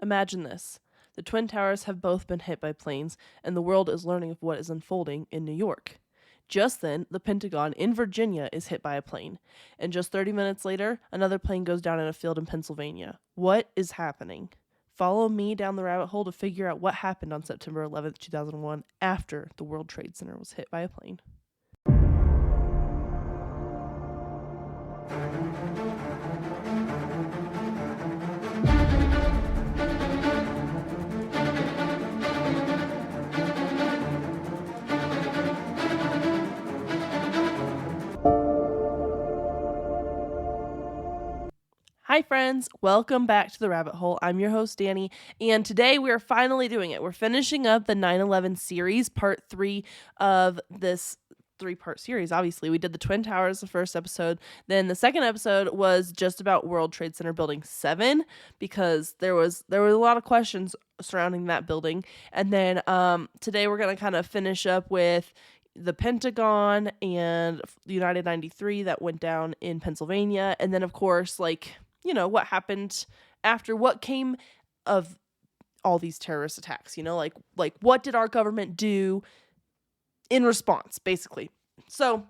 Imagine this. The Twin Towers have both been hit by planes, and the world is learning of what is unfolding in New York. Just then, the Pentagon in Virginia is hit by a plane, and just 30 minutes later, another plane goes down in a field in Pennsylvania. What is happening? Follow me down the rabbit hole to figure out what happened on September 11th, 2001, after the World Trade Center was hit by a plane. Hi friends, welcome back to the rabbit hole. I'm your host Dani, and today we are finally doing it. We're finishing up the 9/11 series, part 3 of this 3-part series. Obviously, we did the Twin Towers the first episode. Then the second episode was just about World Trade Center Building 7 because there was a lot of questions surrounding that building. And then today we're going to kind of finish up with the Pentagon and the United 93 that went down in Pennsylvania, and then of course what happened after, what came of all these terrorist attacks, like what did our government do in response, basically. So,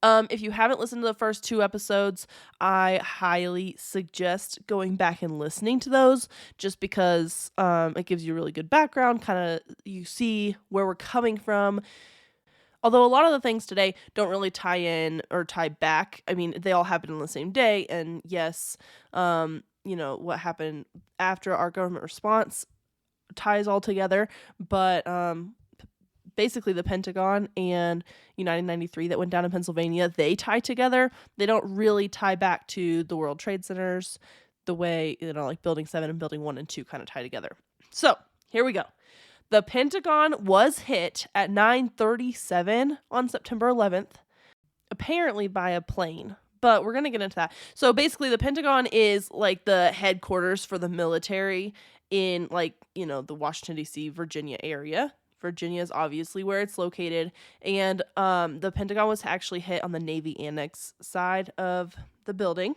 if you haven't listened to the first 2 episodes, I highly suggest going back and listening to those just because it gives you a really good background, kind of you see where we're coming from. Although a lot of the things today don't really tie in or tie back. I mean, they all happened on the same day. And yes, what happened after our government response ties all together. But basically the Pentagon and United 93 that went down in Pennsylvania, they tie together. They don't really tie back to the World Trade Centers the way, like Building 7 and Building 1 and 2 kind of tie together. So here we go. The Pentagon was hit at 9:37 on September 11th, apparently by a plane, but we're going to get into that. So basically the Pentagon is like the headquarters for the military in the Washington, D.C., Virginia area. Virginia is obviously where it's located, and the Pentagon was actually hit on the Navy Annex side of the building.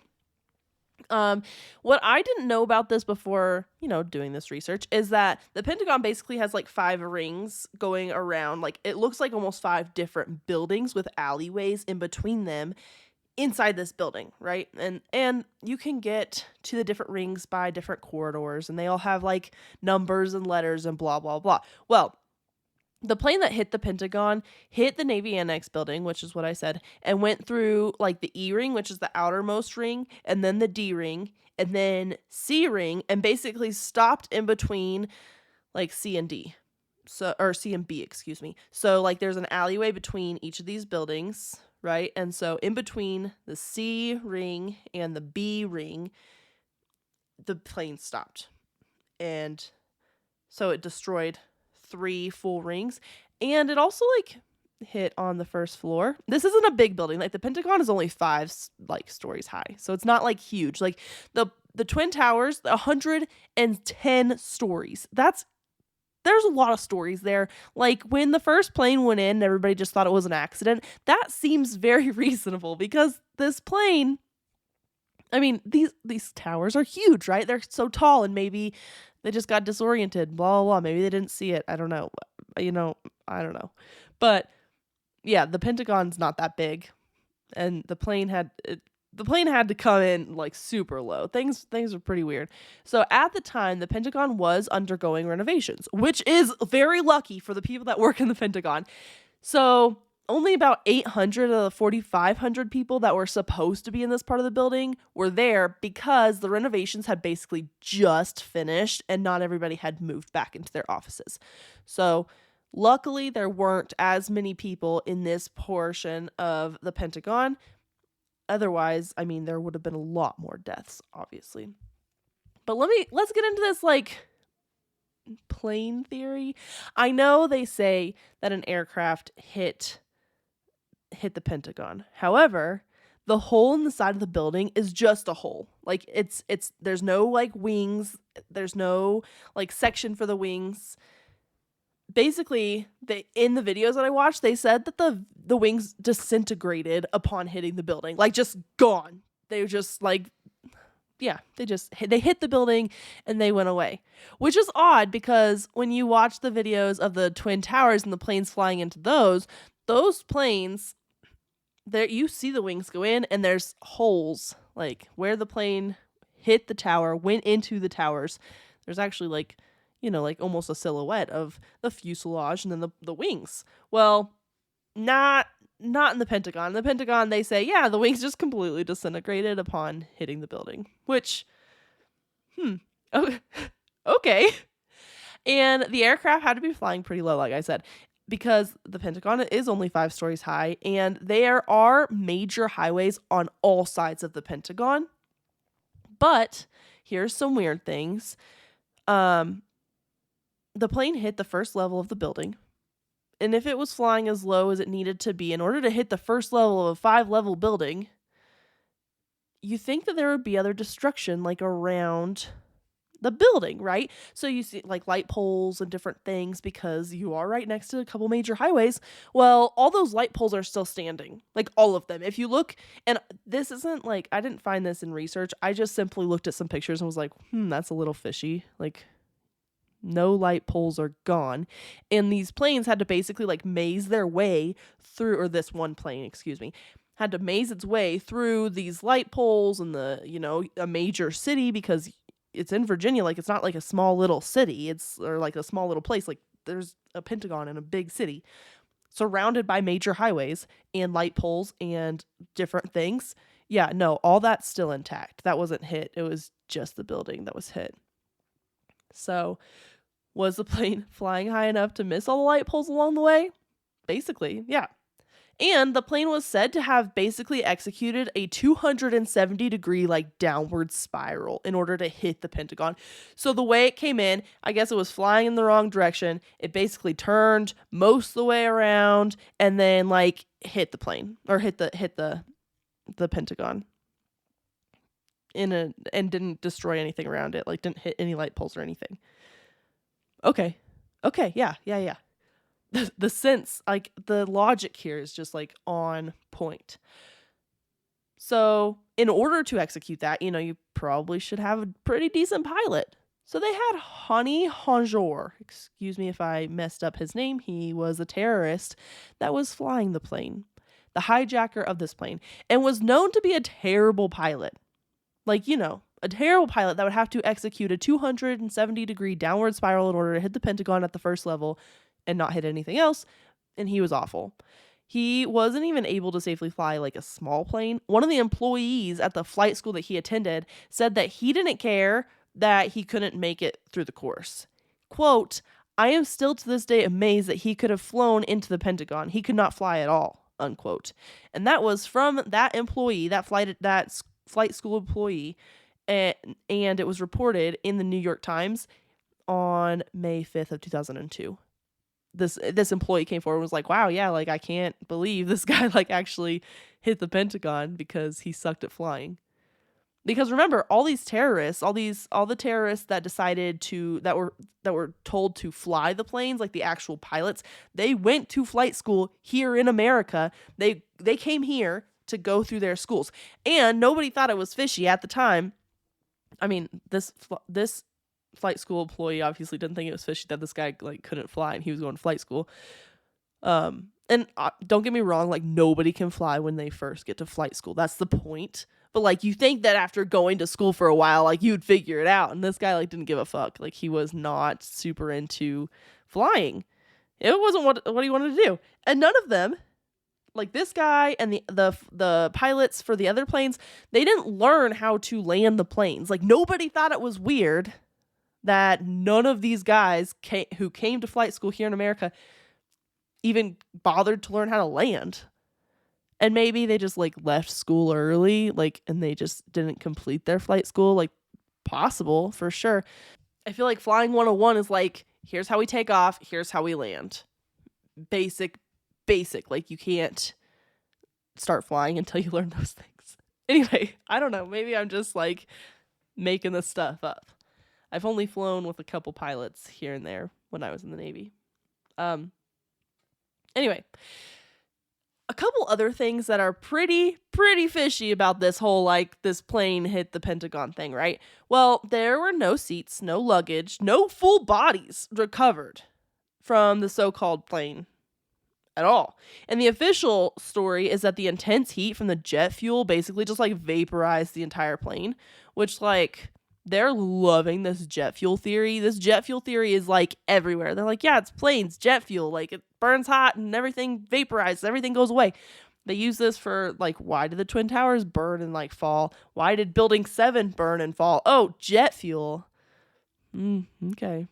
What I didn't know about this before, doing this research is that the Pentagon basically has 5 rings going around. It looks like almost 5 different buildings with alleyways in between them inside this building, right? And you can get to the different rings by different corridors, and they all have numbers and letters and blah, blah, blah. Well, the plane that hit the Pentagon hit the Navy Annex building, which is what I said, and went through the E ring, which is the outermost ring, and then the D ring, and then C ring, and basically stopped in between C and D. Or C and B, excuse me. So there's an alleyway between each of these buildings, right? And so in between the C ring and the B ring, the plane stopped. And so it destroyed 3 full rings, and it also hit on the first floor. This isn't a big building. The Pentagon is only 5 stories high, so it's not huge. The Twin Towers, 110 stories. There's a lot of stories there. When the first plane went in, everybody just thought it was an accident. That seems very reasonable because this plane, I mean, these towers are huge, right? They're so tall, and maybe they just got disoriented, blah, blah, blah. Maybe they didn't see it. I don't know. I don't know. But yeah, the Pentagon's not that big, and the plane had to come in super low. Things are pretty weird. So at the time, the Pentagon was undergoing renovations, which is very lucky for the people that work in the Pentagon. So only about 800 of the 4,500 people that were supposed to be in this part of the building were there because the renovations had basically just finished and not everybody had moved back into their offices. So luckily, there weren't as many people in this portion of the Pentagon. Otherwise, there would have been a lot more deaths, obviously. But let's get into this plane theory. I know they say that an aircraft hit the Pentagon. However, the hole in the side of the building is just a hole. It's there's no wings, there's no section for the wings. Basically, in the videos that I watched, they said that the wings disintegrated upon hitting the building, just gone. They were just they hit the building and they went away, which is odd because when you watch the videos of the Twin Towers and the planes flying into those planes, there you see the wings go in and there's holes like where the plane hit the tower, went into the towers. There's actually like, like almost a silhouette of the fuselage and then the wings. Well, not in the Pentagon. In the Pentagon, they say, yeah, the wings just completely disintegrated upon hitting the building, which, okay. And the aircraft had to be flying pretty low, like I said, because the Pentagon is only 5 stories high, and there are major highways on all sides of the Pentagon. But here's some weird things. The plane hit the first level of the building. And if it was flying as low as it needed to be in order to hit the first level of a 5-level building, you think that there would be other destruction like around the building, right? So you see like light poles and different things because you are right next to a couple major highways. Well, all those light poles are still standing, like all of them. If you look, and this isn't like, I didn't find this in research. I just simply looked at some pictures and was like, that's a little fishy. Like, no light poles are gone. And these planes had to basically like maze their way through, or this one plane, had to maze its way through these light poles and a major city because it's in Virginia. Like, it's not like a small little city. Or like a small little place. Like, there's a Pentagon in a big city surrounded by major highways and light poles and different things. Yeah, no, all that's still intact. That wasn't hit. It was just the building that was hit. So, was the plane flying high enough to miss all the light poles along the way? Basically, yeah. And the plane was said to have basically executed a 270-degree like downward spiral in order to hit the Pentagon. So the way it came in, I guess it was flying in the wrong direction. It basically turned most of the way around and then like hit the plane or hit the Pentagon. And didn't destroy anything around it, like didn't hit any light poles or anything. Okay, yeah. The sense, like the logic here is just like on point. So in order to execute that, you probably should have a pretty decent pilot. So they had Honey Honjor. Excuse me if I messed up his name. He was a terrorist that was flying the plane, the hijacker of this plane, and was known to be a terrible pilot. Like, a terrible pilot that would have to execute a 270-degree downward spiral in order to hit the Pentagon at the first level and not hit anything else. And he was awful. He wasn't even able to safely fly like a small plane. One of the employees at the flight school that he attended said that he didn't care that he couldn't make it through the course. Quote, "I am still to this day amazed that he could have flown into the Pentagon. He could not fly at all," unquote. And that was from that employee, that flight school employee. And it was reported in the New York Times on May 5th of 2002. This employee came forward and was like, wow, yeah, like I can't believe this guy like actually hit the Pentagon because he sucked at flying. Because remember, all these terrorists, all the terrorists that decided that were told to fly the planes, like the actual pilots, they went to flight school here in America. They came here to go through their schools. And nobody thought it was fishy at the time. I mean, this flight school employee obviously didn't think it was fishy that this guy like couldn't fly and he was going to flight school. And don't get me wrong, like nobody can fly when they first get to flight school. That's the point. But like you think that after going to school for a while, like you'd figure it out. And this guy like didn't give a fuck. Like he was not super into flying. It wasn't what he wanted to do. And none of them, like this guy and the pilots for the other planes, they didn't learn how to land the planes. Like nobody thought it was weird that none of these guys who came to flight school here in America even bothered to learn how to land. And maybe they just like left school early, like, and they just didn't complete their flight school. Like possible for sure. I feel like flying 101 is like, here's how we take off. Here's how we land. Basic. Like you can't start flying until you learn those things. Anyway, I don't know. Maybe I'm just like making this stuff up. I've only flown with a couple pilots here and there when I was in the Navy. Anyway, A couple other things that are pretty fishy about this whole, like, this plane hit the Pentagon thing, right? Well, there were no seats, no luggage, no full bodies recovered from the so-called plane at all. And the official story is that the intense heat from the jet fuel basically just like vaporized the entire plane, which, like, they're loving this jet fuel theory. This jet fuel theory is like everywhere. They're like, yeah, it's planes, jet fuel, like it burns hot and everything vaporizes, everything goes away. They use this for, like, why did the Twin Towers burn and, like, fall? Why did Building 7 burn and fall? Oh, jet fuel. Okay.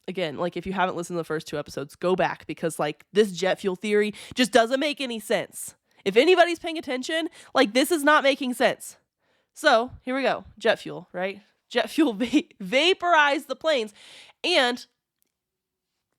Again, like, if you haven't listened to the first 2 episodes, go back, because, like, this jet fuel theory just doesn't make any sense. If anybody's paying attention, like, this is not making sense. So here we go. Jet fuel, right? Jet fuel vaporized the planes. And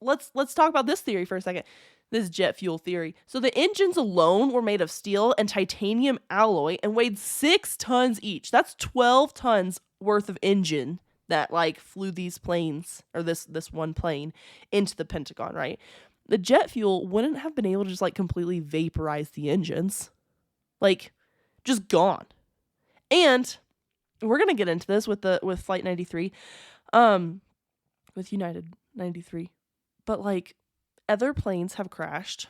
let's talk about this theory for a second. This jet fuel theory. So the engines alone were made of steel and titanium alloy and weighed 6 tons each. That's 12 tons worth of engine that, like, flew these planes, or this one plane, into the Pentagon, right? The jet fuel wouldn't have been able to just, like, completely vaporize the engines. Like, just gone. And we're going to get into this with Flight 93, with United 93. But, like, other planes have crashed.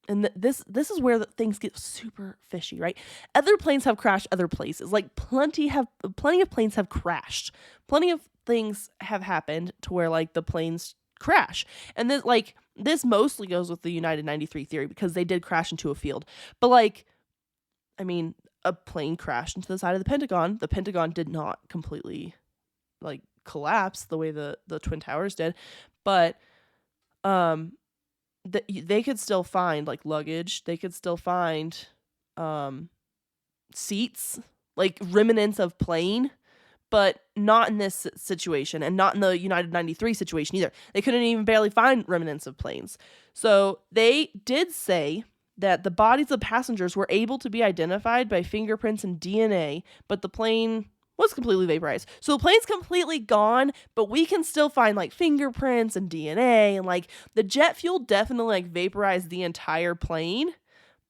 And this is where things get super fishy, right? Other planes have crashed other places. Like, plenty of planes have crashed. Plenty of things have happened to where, like, the planes crash. And this mostly goes with the United 93 theory, because they did crash into a field. But, like, I mean, a plane crashed into the side of the Pentagon. The Pentagon did not completely, like, collapse the way the Twin Towers did. But they could still find, like, luggage. They could still find seats, like remnants of plane, but not in this situation, and not in the United 93 situation either. They couldn't even barely find remnants of planes. So they did say that the bodies of passengers were able to be identified by fingerprints and DNA, but the plane was completely vaporized. So the plane's completely gone, but we can still find, like, fingerprints and DNA, and, like, the jet fuel definitely, like, vaporized the entire plane.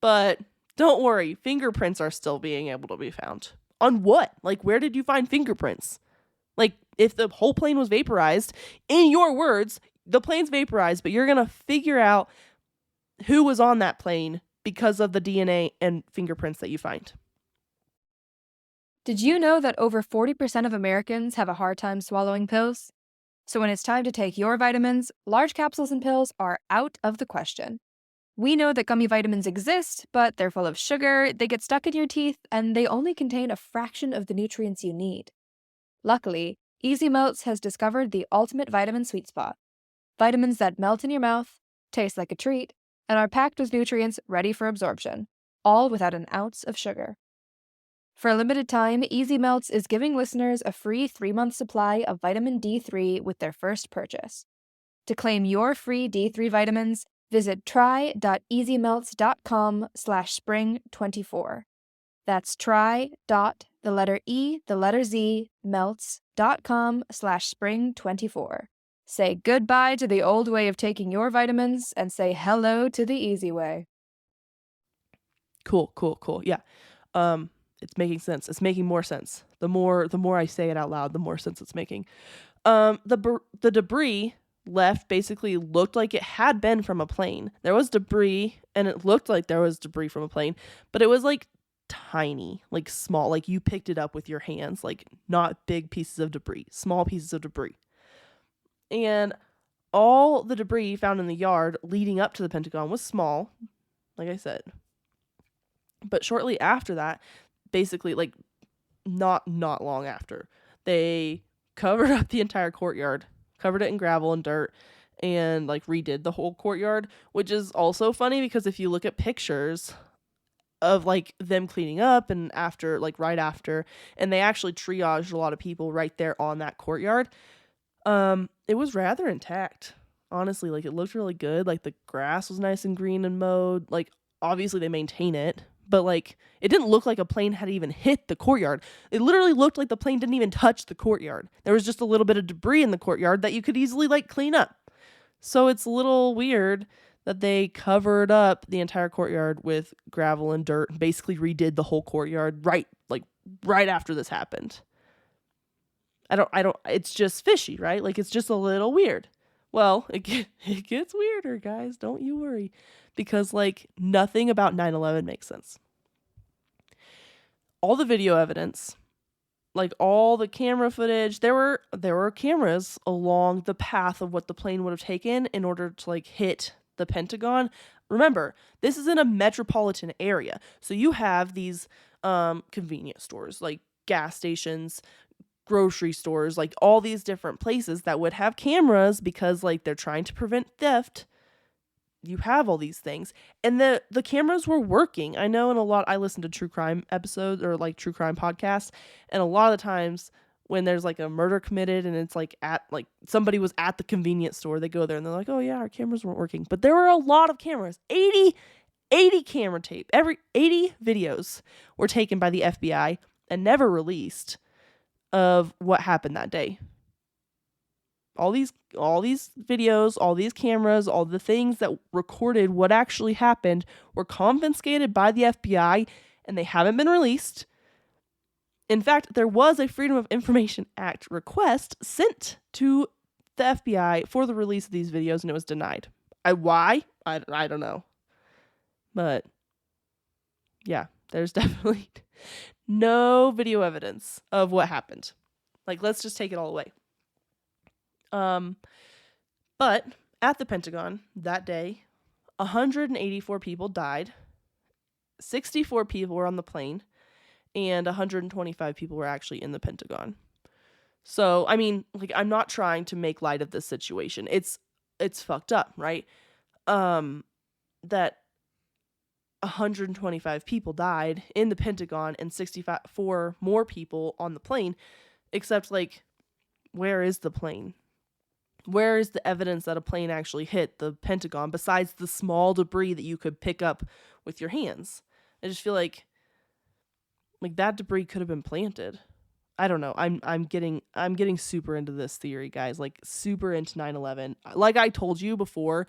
But don't worry, fingerprints are still being able to be found. On what? Like, where did you find fingerprints? Like, if the whole plane was vaporized, in your words, the plane's vaporized, but you're going to figure out who was on that plane because of the DNA and fingerprints that you find. Did you know that over 40% of Americans have a hard time swallowing pills? So when it's time to take your vitamins, large capsules and pills are out of the question. We know that gummy vitamins exist, but they're full of sugar, they get stuck in your teeth, and they only contain a fraction of the nutrients you need. Luckily, Easy Melts has discovered the ultimate vitamin sweet spot. Vitamins that melt in your mouth, taste like a treat, and are packed with nutrients ready for absorption, all without an ounce of sugar. For a limited time, Easy Melts is giving listeners a free 3-month supply of vitamin D3 with their first purchase. To claim your free D3 vitamins, visit try.easymelts.com/spring24. That's melts.com/spring24. Say goodbye to the old way of taking your vitamins and say hello to the easy way. Cool. Yeah. It's making sense. It's making more sense. The more I say it out loud, the more sense it's making. The debris left basically looked like it had been from a plane. There was debris, and it looked like there was debris from a plane, but it was, like, tiny, like, small, like you picked it up with your hands, like, not big pieces of debris, small pieces of debris. And all the debris found in the yard leading up to the Pentagon was small, like I said. But shortly after that, basically, like, not long after, they covered up the entire courtyard, covered it in gravel and dirt, and, like, redid the whole courtyard, which is also funny because if you look at pictures of, like, them cleaning up and after, like, right after, and they actually triaged a lot of people right there on that courtyard, it was rather intact, honestly. Like, it looked really good. Like, the grass was nice and green and mowed. Like, obviously they maintain it, but, like, it didn't look like a plane had even hit the courtyard. It literally looked like the plane didn't even touch the courtyard. There was just a little bit of debris in the courtyard that you could easily, like, clean up. So it's a little weird that they covered up the entire courtyard with gravel and dirt and basically redid the whole courtyard right after this happened. It's just fishy, right? Like, it's just a little weird. Well, it gets weirder, guys. Don't you worry. Because, like, nothing about 9/11 makes sense. All the video evidence, like all the camera footage, there were cameras along the path of what the plane would have taken in order to, like, hit the Pentagon. Remember, this is in a metropolitan area. So you have these convenience stores, like gas stations, grocery stores, like all these different places that would have cameras because, like, they're trying to prevent theft. You have all these things, and the cameras were working. I know I listen to true crime episodes or like true crime podcasts, and a lot of the times when there's like a murder committed and it's like somebody was at the convenience store, they go there and they're like, oh yeah, our cameras weren't working. But there were a lot of cameras, 80 camera tape, 80 videos were taken by the FBI and never released of what happened that day. All these videos, all these cameras, all the things that recorded what actually happened were confiscated by the FBI, and they haven't been released. In fact, there was a Freedom of Information Act request sent to the FBI for the release of these videos, and it was denied. Why? I don't know. But yeah, there's definitely no video evidence of what happened. Like, let's just take it all away. But at the Pentagon that day, 184 people died, 64 people were on the plane, and 125 people were actually in the Pentagon. So, I mean, like, I'm not trying to make light of this situation. It's fucked up, right? That 125 people died in the Pentagon and 64 more people on the plane, except, like, where is the plane? Where is the evidence that a plane actually hit the Pentagon besides the small debris that you could pick up with your hands? I just feel like that debris could have been planted. I don't know. I'm getting super into this theory, guys. Like, super into 9/11. Like I told you before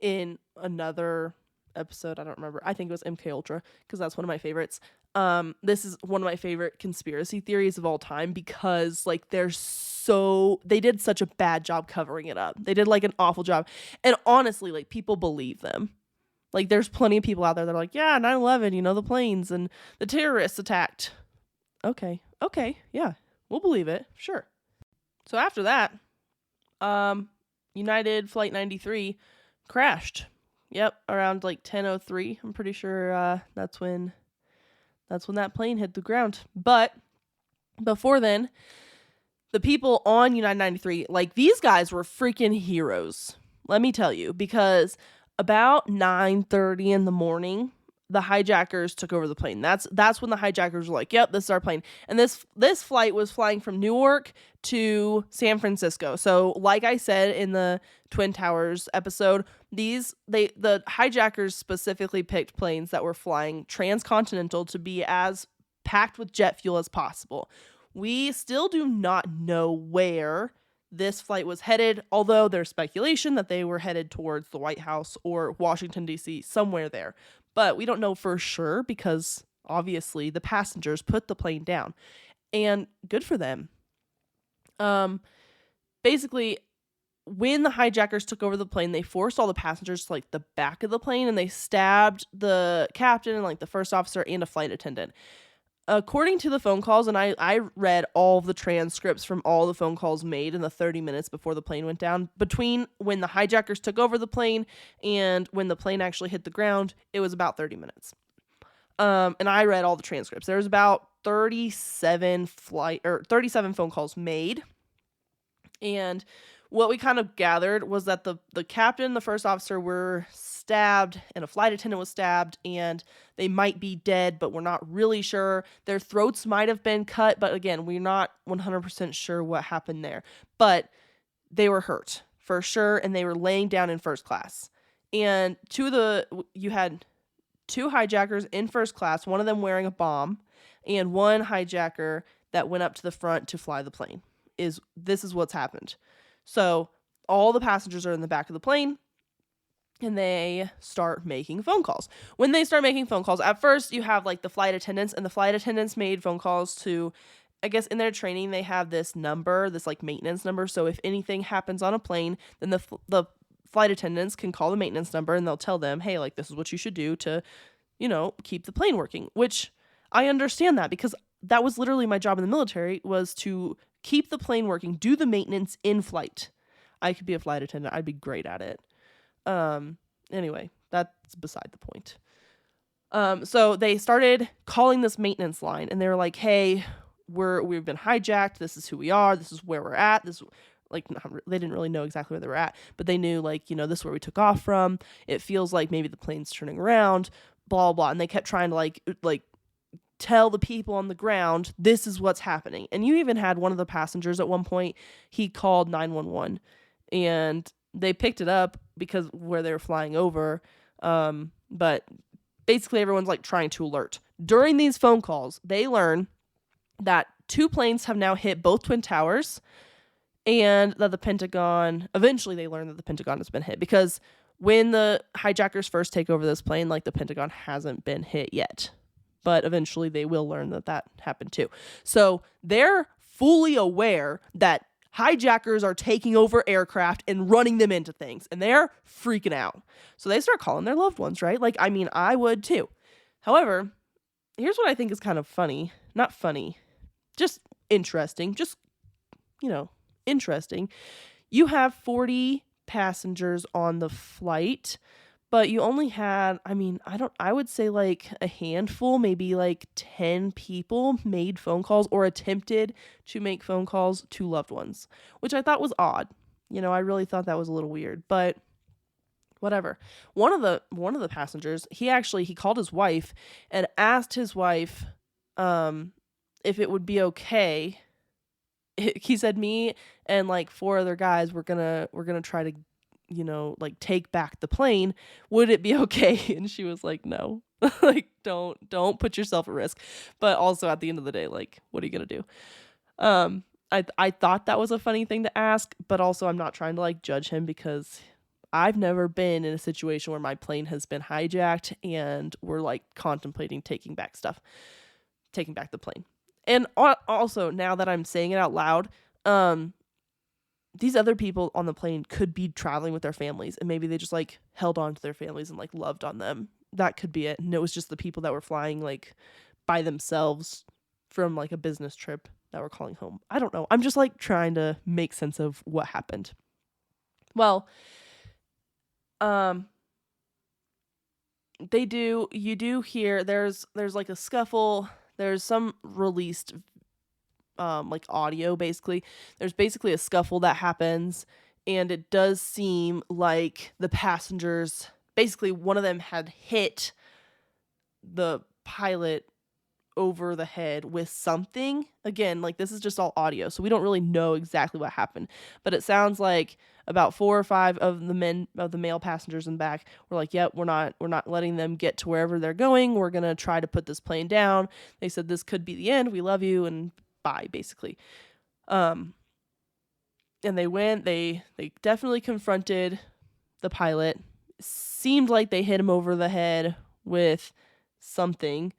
in another episode, I don't remember. I think it was MK Ultra because that's one of my favorites. This is one of my favorite conspiracy theories of all time because, like, they did such a bad job covering it up. They did, like, an awful job. And honestly, like, people believe them. Like, there's plenty of people out there that are like, yeah, 9/11, the planes and the terrorists attacked. Okay, yeah, we'll believe it, sure. So after that, United Flight 93 crashed. Yep, around like 10:03. I'm pretty sure that's when that plane hit the ground. But before then, the people on United 93, like, these guys were freaking heroes. Let me tell you, because about 9:30 in the morning, the hijackers took over the plane. That's when the hijackers were like, "Yep, this is our plane." And this flight was flying from Newark to San Francisco. So, like I said in the Twin Towers episode, the hijackers specifically picked planes that were flying transcontinental to be as packed with jet fuel as possible. We still do not know where this flight was headed, although there's speculation that they were headed towards the White House or Washington, D.C., somewhere there. But we don't know for sure because, obviously, the passengers put the plane down. And good for them. Basically, when the hijackers took over the plane, they forced all the passengers to, like, the back of the plane, and they stabbed the captain and, like, the first officer and a flight attendant. According to the phone calls, and I read all of the transcripts from all the phone calls made in the 30 minutes before the plane went down, between when the hijackers took over the plane and when the plane actually hit the ground, it was about 30 minutes. And I read all the transcripts. There was about 37 phone calls made. And what we kind of gathered was that the captain, the first officer were stabbed, and a flight attendant was stabbed, and they might be dead, but we're not really sure. Their throats might have been cut, but again, we're not 100% sure what happened there. But they were hurt for sure, and they were laying down in first class. And you had two hijackers in first class, one of them wearing a bomb, and one hijacker that went up to the front to fly the plane. This is what's happened. So all the passengers are in the back of the plane. and they start making phone calls. When they start making phone calls, at first you have like the flight attendants, and the flight attendants made phone calls to, I guess in their training they have this number, this like maintenance number. So if anything happens on a plane, then the flight attendants can call the maintenance number and they'll tell them, hey, like this is what you should do to, keep the plane working. Which I understand that, because that was literally my job in the military, was to keep the plane working, do the maintenance in flight. I could be a flight attendant. I'd be great at it. Anyway, that's beside the point. So they started calling this maintenance line, and they were like, hey, we've been hijacked. This is who we are. This is where we're at. They didn't really know exactly where they were at, but they knew this is where we took off from. It feels like maybe the plane's turning around, blah, blah. And they kept trying to like tell the people on the ground, this is what's happening. And you even had one of the passengers at one point, he called 911, and they picked it up because where they were flying over. But basically everyone's like trying to alert. During these phone calls, they learn that 2 planes have now hit both Twin Towers, and that eventually they learn that the Pentagon has been hit, because when the hijackers first take over this plane, like the Pentagon hasn't been hit yet. But eventually they will learn that happened too. So they're fully aware that hijackers are taking over aircraft and running them into things, and they're freaking out. So they start calling their loved ones, right? I would too. However, here's what I think is kind of funny. Not funny, just interesting. Interesting. You have 40 passengers on the flight, but you only had, I would say like a handful, maybe like 10 people made phone calls or attempted to make phone calls to loved ones, which I thought was odd. I really thought that was a little weird, but whatever. One of the passengers, he called his wife and asked his wife if it would be okay. He said, me and like 4 other guys, we're gonna try to take back the plane. Would it be okay? And she was like, no. Don't put yourself at risk. But also at the end of the day, like, what are you gonna do? I thought that was a funny thing to ask, but also I'm not trying to like judge him, because I've never been in a situation where my plane has been hijacked and we're like contemplating taking back the plane. And also, now that I'm saying it out loud, these other people on the plane could be traveling with their families, and maybe they just like held on to their families and like loved on them. That could be it. And it was just the people that were flying like by themselves from like a business trip that were calling home. I don't know. I'm just like trying to make sense of what happened. Well, you do hear there's like a scuffle. There's some released like audio. Basically, there's basically a scuffle that happens, and it does seem like the passengers, basically one of them had hit the pilot over the head with something. Again, like this is just all audio, so we don't really know exactly what happened, but it sounds like about 4 or 5 of the male passengers in the back were like, yep, we're not letting them get to wherever they're going. We're going to try to put this plane down. They said this could be the end. We love you, and bye, basically. And they definitely confronted the pilot. Seemed like they hit him over the head with something,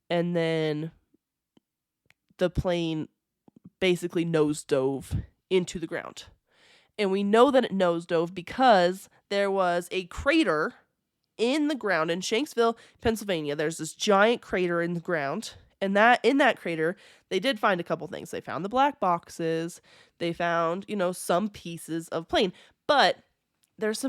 and then the plane basically nosedove into the ground. And we know that it nosedove because there was a crater in the ground in Shanksville, Pennsylvania. There's this giant crater in the ground. And in that crater, they did find a couple things. They found the black boxes. They found, some pieces of plane. But there's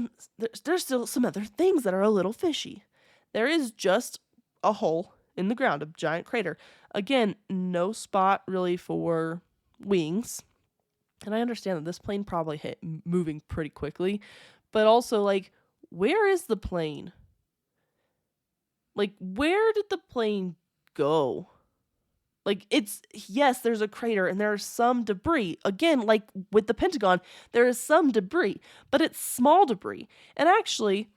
still some other things that are a little fishy. There is just a hole in the ground, a giant crater. Again, no spot really for wings. And I understand that this plane probably hit moving pretty quickly, but also, like, where is the plane? Like, where did the plane go? Like, yes, there's a crater and there's some debris. Again, like with the Pentagon, there is some debris, but it's small debris. And actually,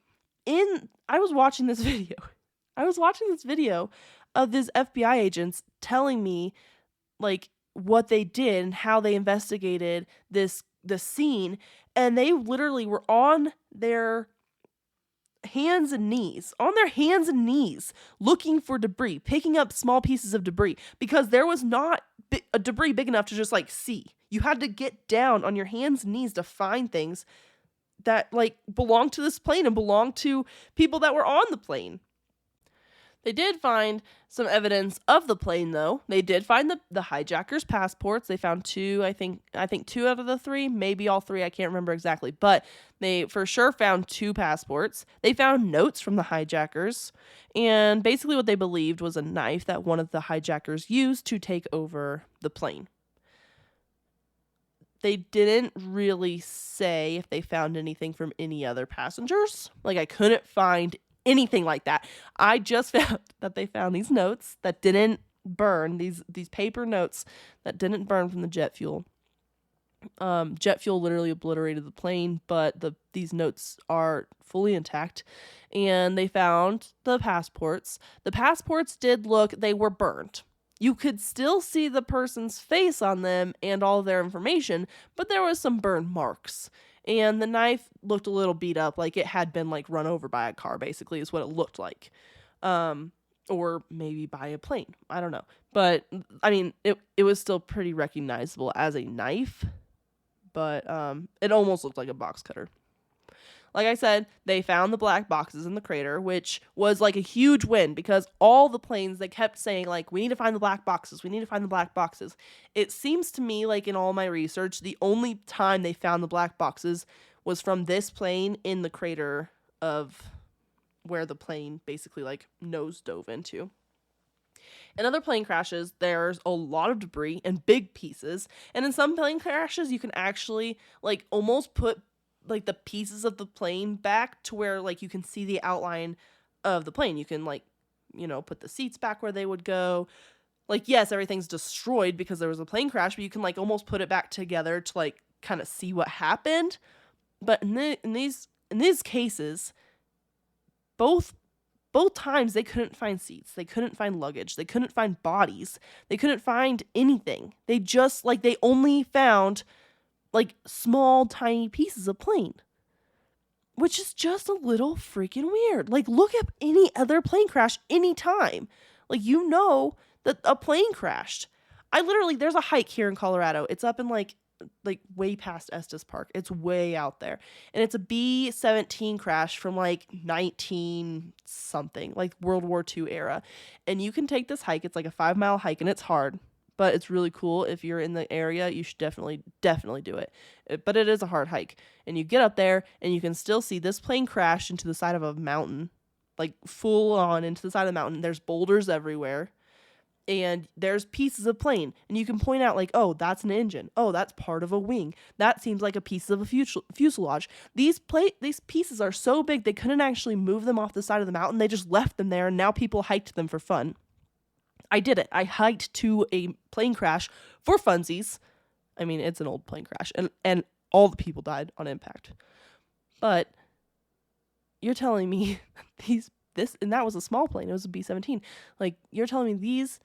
I was watching this video. Of these FBI agents telling me, like, what they did and how they investigated the scene, and they literally were on their hands and knees, on their hands and knees, looking for debris, picking up small pieces of debris, because there was not a debris big enough to just like see. You had to get down on your hands and knees to find things that like belonged to this plane and belonged to people that were on the plane. They did find some evidence of the plane, though. They did find the hijackers' passports. They found two, I think 2 out of the 3, maybe all 3, I can't remember exactly. But they for sure found 2 passports. They found notes from the hijackers. And basically what they believed was a knife that one of the hijackers used to take over the plane. They didn't really say if they found anything from any other passengers. Like, I couldn't find anything like that. I just found that they found these notes that didn't burn, these paper notes that didn't burn from the jet fuel. Jet fuel literally obliterated the plane, but these notes are fully intact. And they found the passports. The passports did look, they were burned. You could still see the person's face on them and all their information, but there was some burn marks. And the knife looked a little beat up, like it had been like run over by a car, basically, is what it looked like. Or maybe by a plane. I don't know. But, I mean, it was still pretty recognizable as a knife. But it almost looked like a box cutter. Like I said, they found the black boxes in the crater, which was like a huge win because all the planes, they kept saying like, we need to find the black boxes. We need to find the black boxes. It seems to me like in all my research, the only time they found the black boxes was from this plane in the crater of where the plane basically like nose dove into. In other plane crashes, there's a lot of debris and big pieces. And in some plane crashes, you can actually like almost put like the pieces of the plane back to where like you can see the outline of the plane. You can like, you know, put the seats back where they would go. Like, yes, everything's destroyed because there was a plane crash, but you can like almost put it back together to like kind of see what happened. But in these cases, both times they couldn't find seats, they couldn't find luggage, they couldn't find bodies, they couldn't find anything. They just like they only found like small tiny pieces of plane, which is just a little freaking weird. Like, look at any other plane crash anytime, like, you know that a plane crashed. There's a hike here in Colorado. It's up in like way past Estes Park. It's way out there, and it's a B-17 crash from like 19 something, like World War II era. And you can take this hike. It's like a 5-mile hike, and it's hard, but it's really cool. If you're in the area, you should definitely do it. But it is a hard hike. And you get up there, and you can still see this plane crash into the side of a mountain, like full on into the side of the mountain. There's boulders everywhere, and there's pieces of plane. And you can point out, like, oh, that's an engine. Oh, that's part of a wing. That seems like a piece of a fuselage. These pieces are so big, they couldn't actually move them off the side of the mountain. They just left them there, and now people hiked them for fun. I did it. I hiked to a plane crash for funsies. I mean, it's an old plane crash, and all the people died on impact. But you're telling me and that was a small plane. It was a B-17. Like, you're telling me these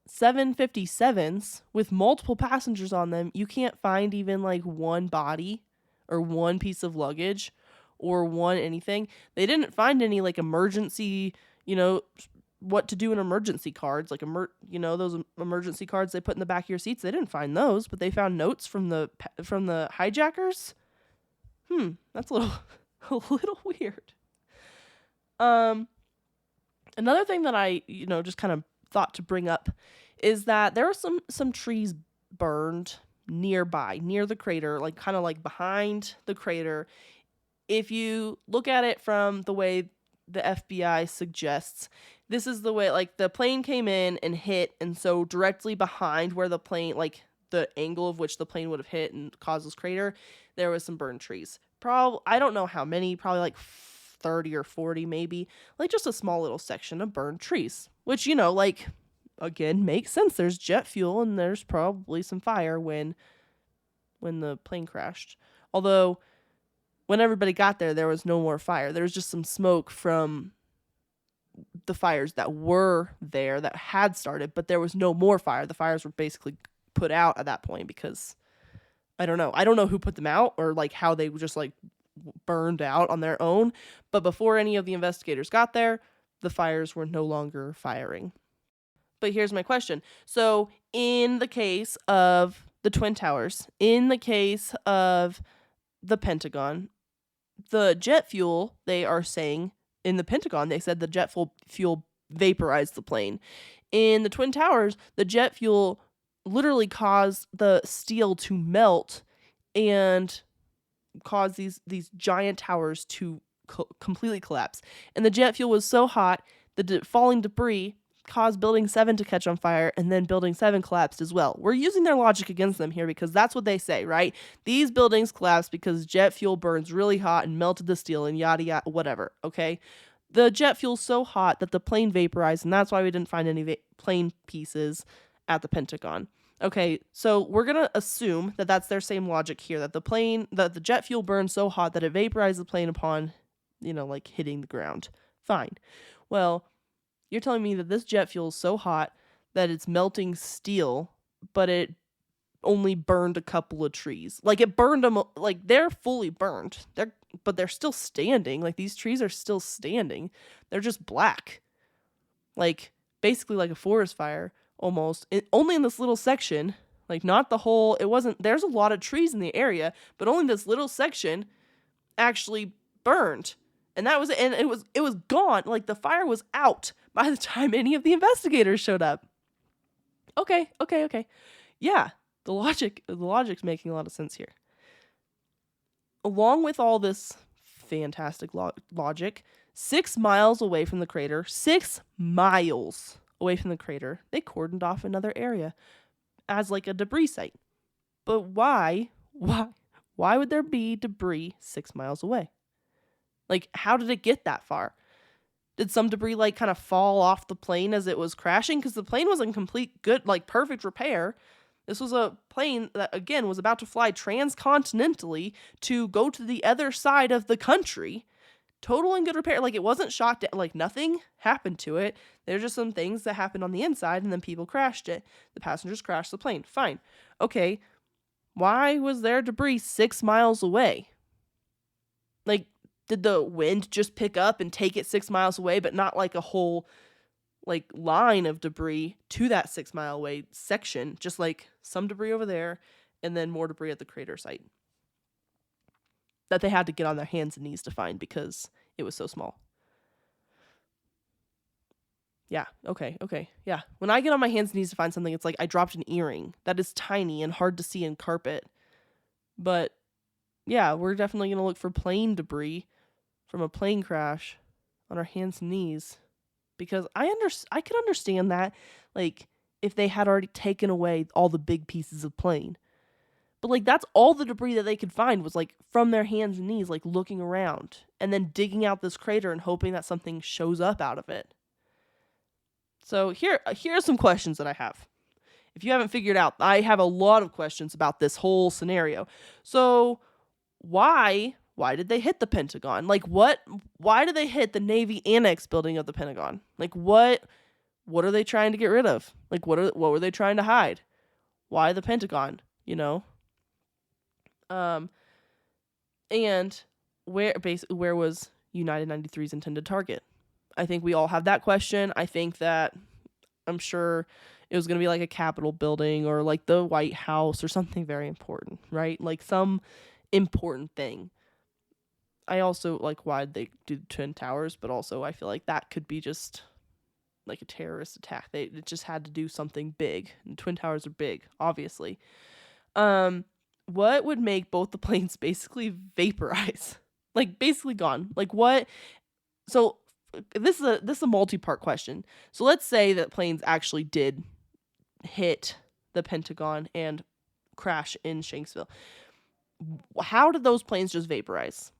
757s with multiple passengers on them, you can't find even like one body or one piece of luggage or one anything. They didn't find any like emergency, what to do in emergency cards, like those emergency cards they put in the back of your seats. They didn't find those, but they found notes from the hijackers. That's a little weird. Another thing that I just kind of thought to bring up is that there were some trees burned near the crater, like kind of like behind the crater. If you look at it from the way the FBI suggests, this is the way, like, the plane came in and hit, and so directly behind where the plane, like, the angle of which the plane would have hit and caused this crater, there was some burned trees. I don't know how many, probably like 30 or 40 maybe, like just a small little section of burned trees, which, like, again, makes sense. There's jet fuel, and there's probably some fire when the plane crashed. Although, when everybody got there, there was no more fire. There was just some smoke from the fires that were there that had started, but there was no more fire. The fires were basically put out at that point because I don't know who put them out or like how they just like burned out on their own. But before any of the investigators got there, the fires were no longer firing. But here's my question. So, in the case of the Twin Towers, in the case of the Pentagon, the jet fuel, they are saying in the Pentagon, they said the jet fuel vaporized the plane. In the Twin Towers, the jet fuel literally caused the steel to melt and cause these giant towers to completely collapse. And the jet fuel was so hot, the falling debris caused Building 7 to catch on fire, and then Building 7 collapsed as well. We're using their logic against them here because that's what they say, right? These buildings collapsed because jet fuel burns really hot and melted the steel and yada yada, whatever, okay? The jet fuel's so hot that the plane vaporized, and that's why we didn't find any plane pieces at the Pentagon. Okay, so we're going to assume that that's their same logic here, that the jet fuel burned so hot that it vaporized the plane upon, like hitting the ground. Fine. Well, you're telling me that this jet fuel is so hot that it's melting steel, but it only burned a couple of trees. Like, it burned them, like, they're fully burned. But they're still standing. Like, these trees are still standing. They're just black. Like, basically like a forest fire, almost. Only in this little section. Like, not the whole, there's a lot of trees in the area, but only this little section actually burned. And that was it. And it was gone. Like, the fire was out by the time any of the investigators showed up. Okay. Yeah, the logic's making a lot of sense here. Along with all this fantastic logic, 6 miles away from the crater, 6 miles away from the crater, they cordoned off another area as like a debris site. But why would there be debris 6 miles away? Like, how did it get that far? Did some debris like kind of fall off the plane as it was crashing? Because the plane was in complete good, like perfect repair. This was a plane that, again, was about to fly transcontinentally to go to the other side of the country. Total in good repair. Like, it wasn't shot down. Like, nothing happened to it. There's just some things that happened on the inside, and then people crashed it. The passengers crashed the plane. Fine. Okay. Why was there debris 6 miles away? Like, did the wind just pick up and take it 6 miles away, but not like a whole like line of debris to that 6 mile away section, just like some debris over there and then more debris at the crater site that they had to get on their hands and knees to find because it was so small. Yeah, okay. Yeah. When I get on my hands and knees to find something, it's like I dropped an earring that is tiny and hard to see in carpet. But yeah, we're definitely going to look for plane debris from a plane crash on our hands and knees. Because I could understand that, like, if they had already taken away all the big pieces of plane. But, like, that's all the debris that they could find was, like, from their hands and knees, like, looking around. And then digging out this crater and hoping that something shows up out of it. So here are some questions that I have. If you haven't figured out, I have a lot of questions about this whole scenario. So, why did they hit the Pentagon? Like, why did they hit the Navy Annex building of the Pentagon? Like, what are they trying to get rid of? Like, what were they trying to hide? Why the Pentagon, and where was United 93's intended target? I think we all have that question. I think that I'm sure it was going to be like a Capitol building or like the White House or something very important, right? Like some important thing. I also like why they do the Twin Towers, but also I feel like that could be just like a terrorist attack. It just had to do something big. And Twin Towers are big, obviously. What would make both the planes basically vaporize? Like basically gone. Like what? So this is a multi-part question. So let's say that planes actually did hit the Pentagon and crash in Shanksville. How did those planes just vaporize?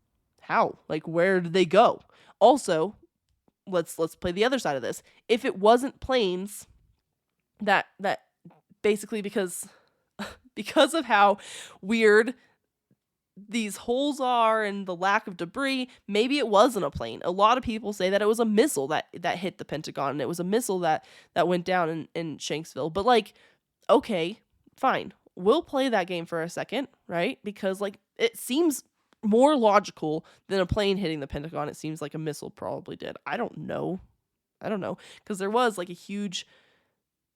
How? Like, where did they go? Also, let's play the other side of this. If it wasn't planes that basically because of how weird these holes are and the lack of debris, maybe it wasn't a plane. A lot of people say that it was a missile that hit the Pentagon, and it was a missile that went down in Shanksville. But like, okay, fine. We'll play that game for a second, right? Because like it seems more logical than a plane hitting the Pentagon. It seems like a missile probably did. I don't know. Because there was like a huge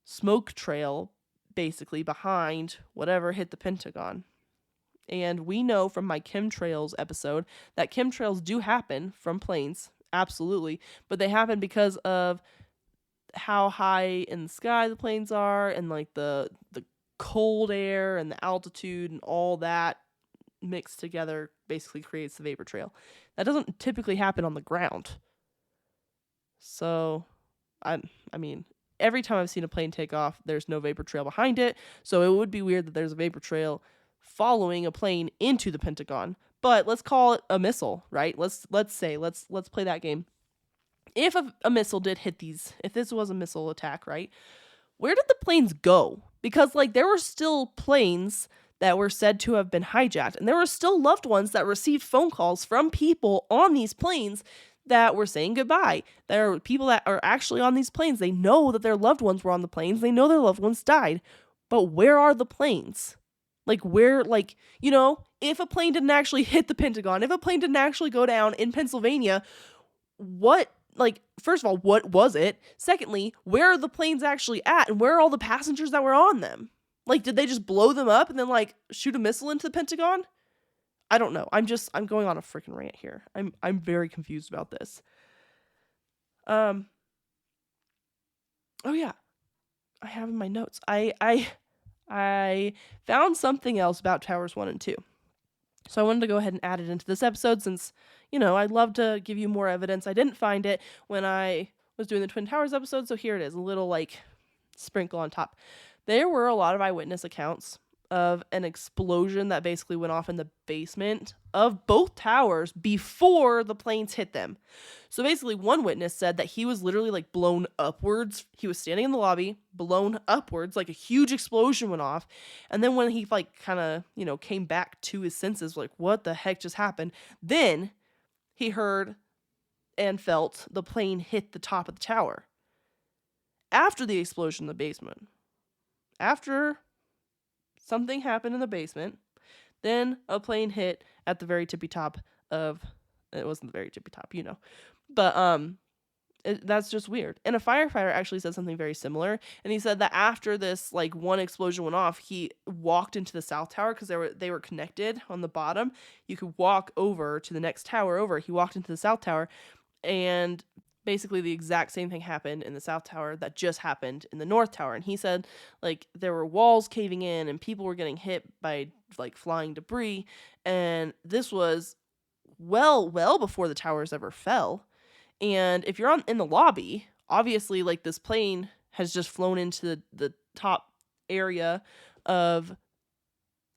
smoke trail basically behind whatever hit the Pentagon. And we know from my chemtrails episode that chemtrails do happen from planes, absolutely, but they happen because of how high in the sky the planes are, and like the cold air and the altitude and all that mixed together basically creates the vapor trail. That doesn't typically happen on the ground. So I mean, every time I've seen a plane take off, there's no vapor trail behind it. So it would be weird that there's a vapor trail following a plane into the Pentagon. But let's call it a missile, right? Let's play that game. If a missile did hit these, if this was a missile attack, right? Where did the planes go? Because like there were still planes that were said to have been hijacked, and there were still loved ones that received phone calls from people on these planes that were saying goodbye. There are people that are actually on these planes. They know that their loved ones were on the planes. They know their loved ones died. But where are the planes? Like where, like, you know, if a plane didn't actually hit the Pentagon, if a plane didn't actually go down in Pennsylvania, what, like, first of all, what was it? Secondly, where are the planes actually at, and where are all the passengers that were on them? Like, did they just blow them up and then like shoot a missile into the Pentagon? I don't know. I'm going on a freaking rant here. I'm very confused about this. Oh yeah, I have in my notes. I found something else about Towers 1 and 2. So I wanted to go ahead and add it into this episode since, you know, I'd love to give you more evidence. I didn't find it when I was doing the Twin Towers episode, so here it is, a little like sprinkle on top. There were a lot of eyewitness accounts of an explosion that basically went off in the basement of both towers before the planes hit them. So basically one witness said that he was literally like blown upwards. He was standing in the lobby, blown upwards, like a huge explosion went off. And then when he like kind of, you know, came back to his senses, like what the heck just happened? Then he heard and felt the plane hit the top of the tower. After the explosion in the basement. After something happened in the basement, then a plane hit at the very tippy top of, it wasn't the very tippy top, you know, but that's just weird. And a firefighter actually said something very similar, and he said that after this like one explosion went off, he walked into the south tower because they were connected on the bottom. You could walk over to the next tower over. He walked into the south tower, and basically the exact same thing happened in the south tower that just happened in the north tower. And he said like there were walls caving in and people were getting hit by like flying debris, and this was well before the towers ever fell. And if you're in the lobby, obviously like this plane has just flown into the top area of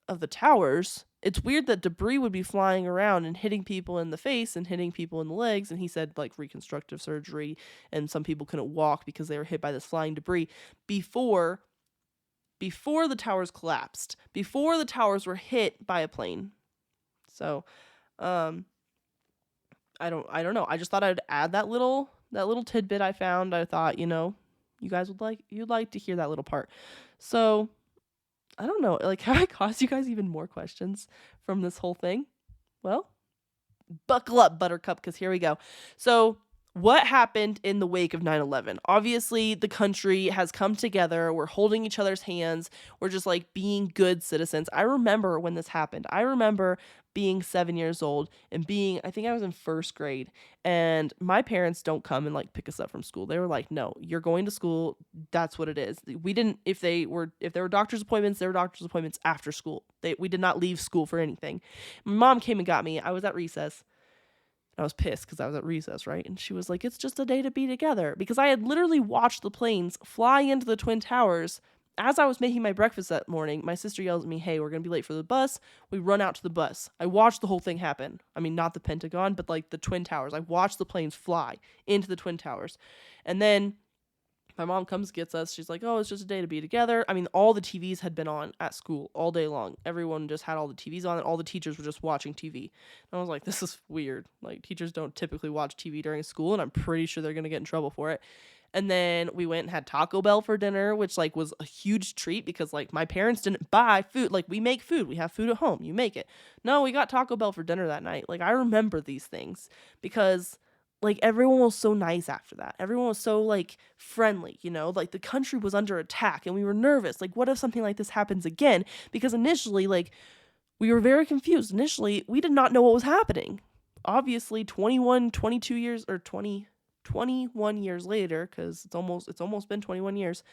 the towers. It's weird that debris would be flying around and hitting people in the face and hitting people in the legs. And he said like reconstructive surgery, and some people couldn't walk because they were hit by this flying debris before the towers collapsed, before the towers were hit by a plane. So, I don't know. I just thought I'd add that little tidbit I found. I thought, you know, you guys you'd like to hear that little part. So, I don't know, like, have I caused you guys even more questions from this whole thing? Well, buckle up, Buttercup, because here we go. So, what happened in the wake of 9/11? Obviously, the country has come together. We're holding each other's hands. We're just, like, being good citizens. I remember when this happened. I remember being 7 years old and I think I was in first grade, and my parents don't come and, like, pick us up from school. They were like, no, you're going to school. That's what it is. We didn't, if there were doctor's appointments, there were doctor's appointments after school. We did not leave school for anything. My mom came and got me. I was at recess. I was pissed because I was at recess, right? And she was like, it's just a day to be together. Because I had literally watched the planes fly into the Twin Towers. As I was making my breakfast that morning, my sister yells at me, hey, we're going to be late for the bus. We run out to the bus. I watched the whole thing happen. I mean, not the Pentagon, but like the Twin Towers. I watched the planes fly into the Twin Towers. And then my mom comes, gets us. She's like, oh, it's just a day to be together. I mean, all the TVs had been on at school all day long. Everyone just had all the TVs on, and all the teachers were just watching TV. And I was like, this is weird. Like, teachers don't typically watch TV during school, and I'm pretty sure they're going to get in trouble for it. And then we went and had Taco Bell for dinner, which like was a huge treat because like my parents didn't buy food. Like we make food. We have food at home. You make it. No, we got Taco Bell for dinner that night. Like I remember these things because like everyone was so nice after that. Everyone was so like friendly, you know? Like the country was under attack and we were nervous. Like what if something like this happens again? Because initially like we were very confused. Initially, we did not know what was happening. Obviously, 21, 22 years or 21 years later, because it's almost been 21 years,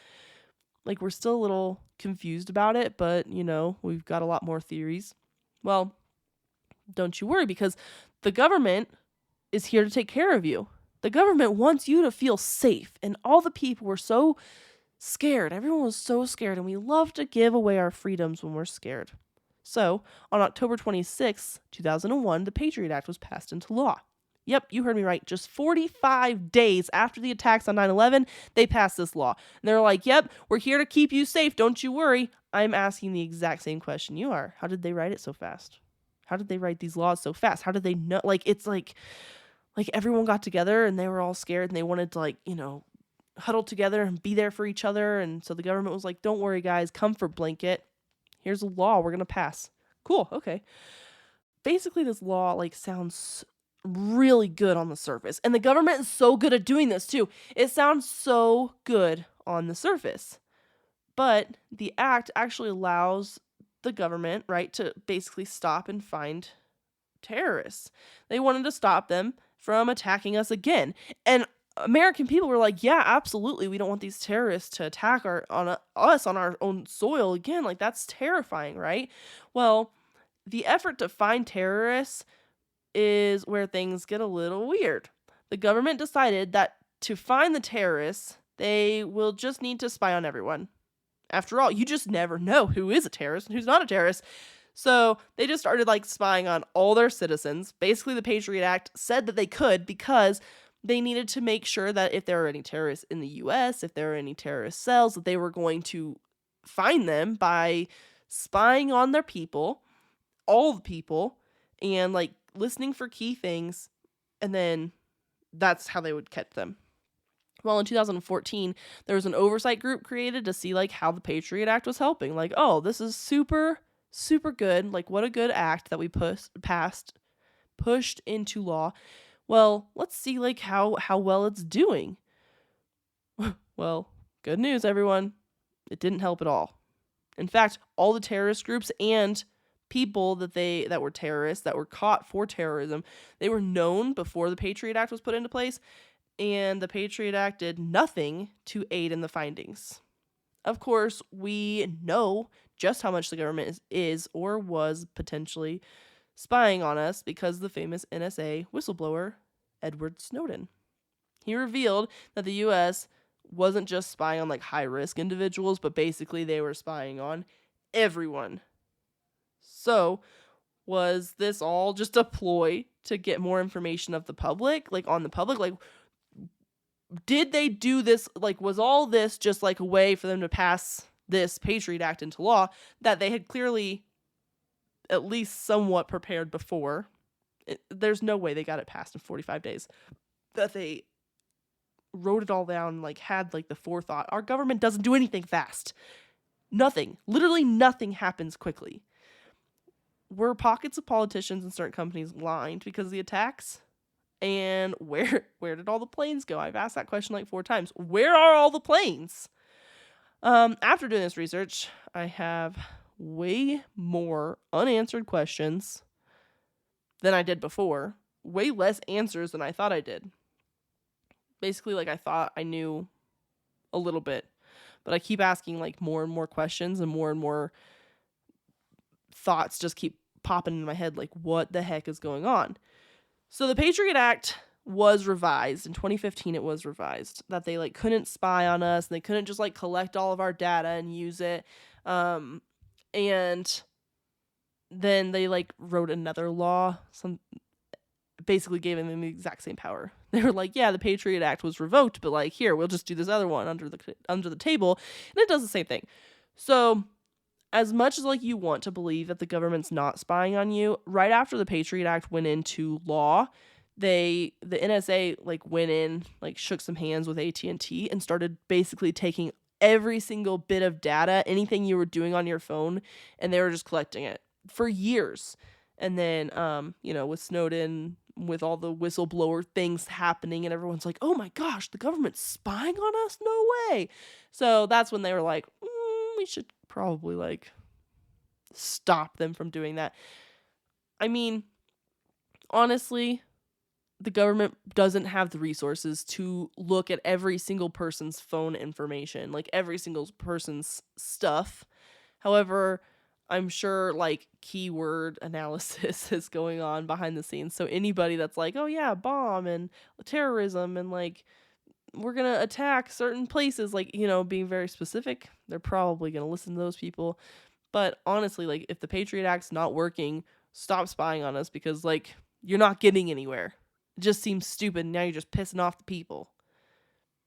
like we're still a little confused about it, but you know, we've got a lot more theories. Well, don't you worry, because the government is here to take care of you. The government wants you to feel safe, and all the people were so scared. Everyone was so scared, and we love to give away our freedoms when we're scared. So, on October 26, 2001, the Patriot Act was passed into law. Yep, you heard me right. Just 45 days after the attacks on 9/11, they passed this law. And they're like, yep, we're here to keep you safe. Don't you worry. I'm asking the exact same question you are. How did they write it so fast? How did they write these laws so fast? How did they know? Like, it's like everyone got together and they were all scared and they wanted to, like, you know, huddle together and be there for each other. And so the government was like, don't worry, guys, comfort blanket. Here's a law we're going to pass. Cool, okay. Basically, this law, like, sounds really good on the surface. And the government is so good at doing this, too. It sounds so good on the surface. But the act actually allows the government, right, to basically stop and find terrorists. They wanted to stop them from attacking us again. And American people were like, yeah, absolutely. We don't want these terrorists to attack us on our own soil again. Like, that's terrifying, right? Well, the effort to find terrorists is where things get a little weird. The government decided that to find the terrorists, they will just need to spy on everyone. After all, you just never know who is a terrorist and who's not a terrorist. So they just started like spying on all their citizens. Basically, the Patriot Act said that they could because they needed to make sure that if there were any terrorists in the US, if there were any terrorist cells, that they were going to find them by spying on their people, all the people, and like listening for key things, and then that's how they would catch them. Well, in 2014, there was an oversight group created to see like how the Patriot Act was helping. Like, oh, this is super, super good. Like, what a good act that we pushed into law. Well, let's see like how well it's doing. Well, good news, everyone. It didn't help at all. In fact, all the terrorist groups and people that were terrorists, that were caught for terrorism, they were known before the Patriot Act was put into place, and the Patriot Act did nothing to aid in the findings. Of course, we know just how much the government is or was potentially spying on us because of the famous NSA whistleblower, Edward Snowden. He revealed that the U.S. wasn't just spying on like high-risk individuals, but basically they were spying on everyone. So, was this all just a ploy to get more information of the public? Like, on the public? Like, did they do this? Like, was all this just like a way for them to pass this Patriot Act into law that they had clearly at least somewhat prepared before? There's no way they got it passed in 45 days. That they wrote it all down, like, had like the forethought. Our government doesn't do anything fast. Nothing. Literally nothing happens quickly. Were pockets of politicians and certain companies lined because of the attacks? And where did all the planes go? I've asked that question like 4 times. Where are all the planes? After doing this research, I have way more unanswered questions than I did before. Way less answers than I thought I did. Basically, like, I thought I knew a little bit, but I keep asking like more and more questions, and more thoughts just keep popping in my head, like, what the heck is going on? So the Patriot Act was revised. In 2015, it was revised. That they, like, couldn't spy on us, and they couldn't just, like, collect all of our data and use it. And then they, like, wrote another law, basically giving them the exact same power. They were like, yeah, the Patriot Act was revoked, but, like, here, we'll just do this other one under the table, and it does the same thing. So, as much as like you want to believe that the government's not spying on you, right after the Patriot Act went into law, the NSA like went in, like shook some hands with AT&T and started basically taking every single bit of data, anything you were doing on your phone, and they were just collecting it for years. And then, with Snowden, with all the whistleblower things happening, and everyone's like, oh my gosh, the government's spying on us? No way. So that's when they were like, we should probably like stop them from doing that. I mean, honestly, the government doesn't have the resources to look at every single person's phone information, like every single person's stuff. However, I'm sure like keyword analysis is going on behind the scenes. So anybody that's like, oh yeah, bomb and terrorism and like we're going to attack certain places, like, being very specific, they're probably going to listen to those people. But honestly, like if the Patriot Act's not working, stop spying on us, because like you're not getting anywhere. It just seems stupid. Now you're just pissing off the people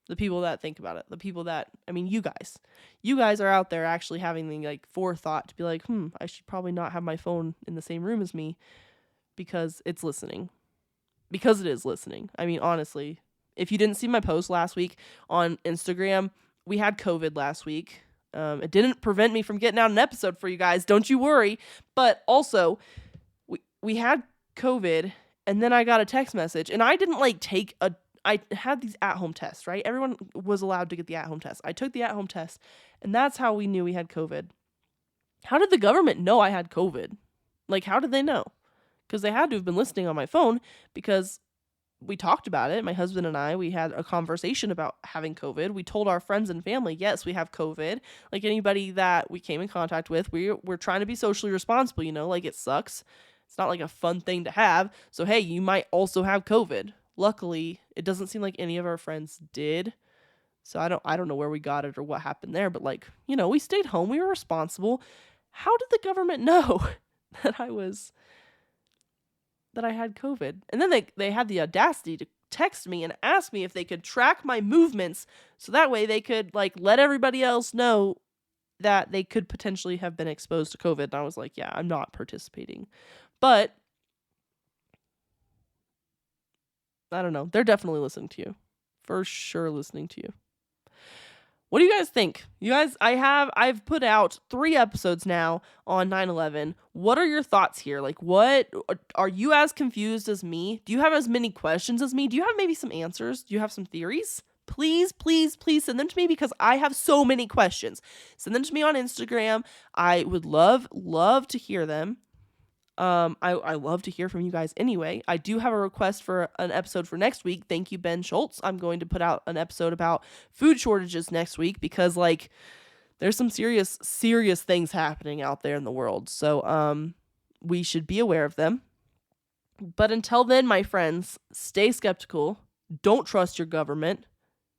that think about it, the people that, you guys are out there actually having the like forethought to be like, I should probably not have my phone in the same room as me because it's listening, because it is listening. Honestly, if you didn't see my post last week on Instagram, we had COVID last week. It didn't prevent me from getting out an episode for you guys. Don't you worry. But also we had COVID, and then I got a text message, and I didn't like I had these at-home tests, right? Everyone was allowed to get the at-home test. I took the at-home test, and that's how we knew we had COVID. How did the government know I had COVID? Like, how did they know? Because they had to have been listening on my phone, because we talked about it. My husband and I, we had a conversation about having COVID. We told our friends and family, yes, we have COVID. Like anybody that we came in contact with, we're trying to be socially responsible, like it sucks. It's not like a fun thing to have. So, hey, you might also have COVID. Luckily, it doesn't seem like any of our friends did. So I don't know where we got it or what happened there, but like, we stayed home. We were responsible. How did the government know that I had COVID? And then they had the audacity to text me and ask me if they could track my movements, so that way they could like let everybody else know that they could potentially have been exposed to COVID. And I was like, yeah, I'm not participating. But I don't know. They're definitely listening to you. For sure listening to you. What do you guys think? You guys, I've put out 3 episodes now on 9/11. What are your thoughts here? Like, what are you as confused as me? Do you have as many questions as me? Do you have maybe some answers? Do you have some theories? Please, please, please send them to me, because I have so many questions. Send them to me on Instagram. I would love to hear them. I love to hear from you guys anyway. I do have a request for an episode for next week. Thank you, Ben Schultz. I'm going to put out an episode about food shortages next week, because like there's some serious things happening out there in the world. So, we should be aware of them. But until then, my friends, stay skeptical. Don't trust your government.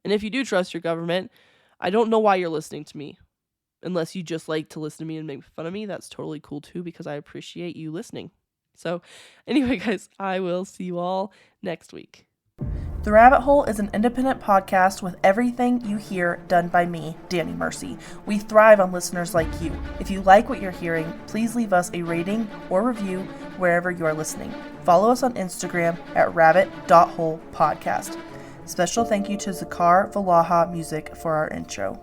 And if you do trust your government, I don't know why you're listening to me. Unless you just like to listen to me and make fun of me, that's totally cool too, because I appreciate you listening. So anyway, guys, I will see you all next week. The Rabbit Hole is an independent podcast with everything you hear done by me, Dani Mercy. We thrive on listeners like you. If you like what you're hearing, please leave us a rating or review wherever you are listening. Follow us on Instagram at rabbit.holepodcast. Special thank you to Zakar Valaha Music for our intro.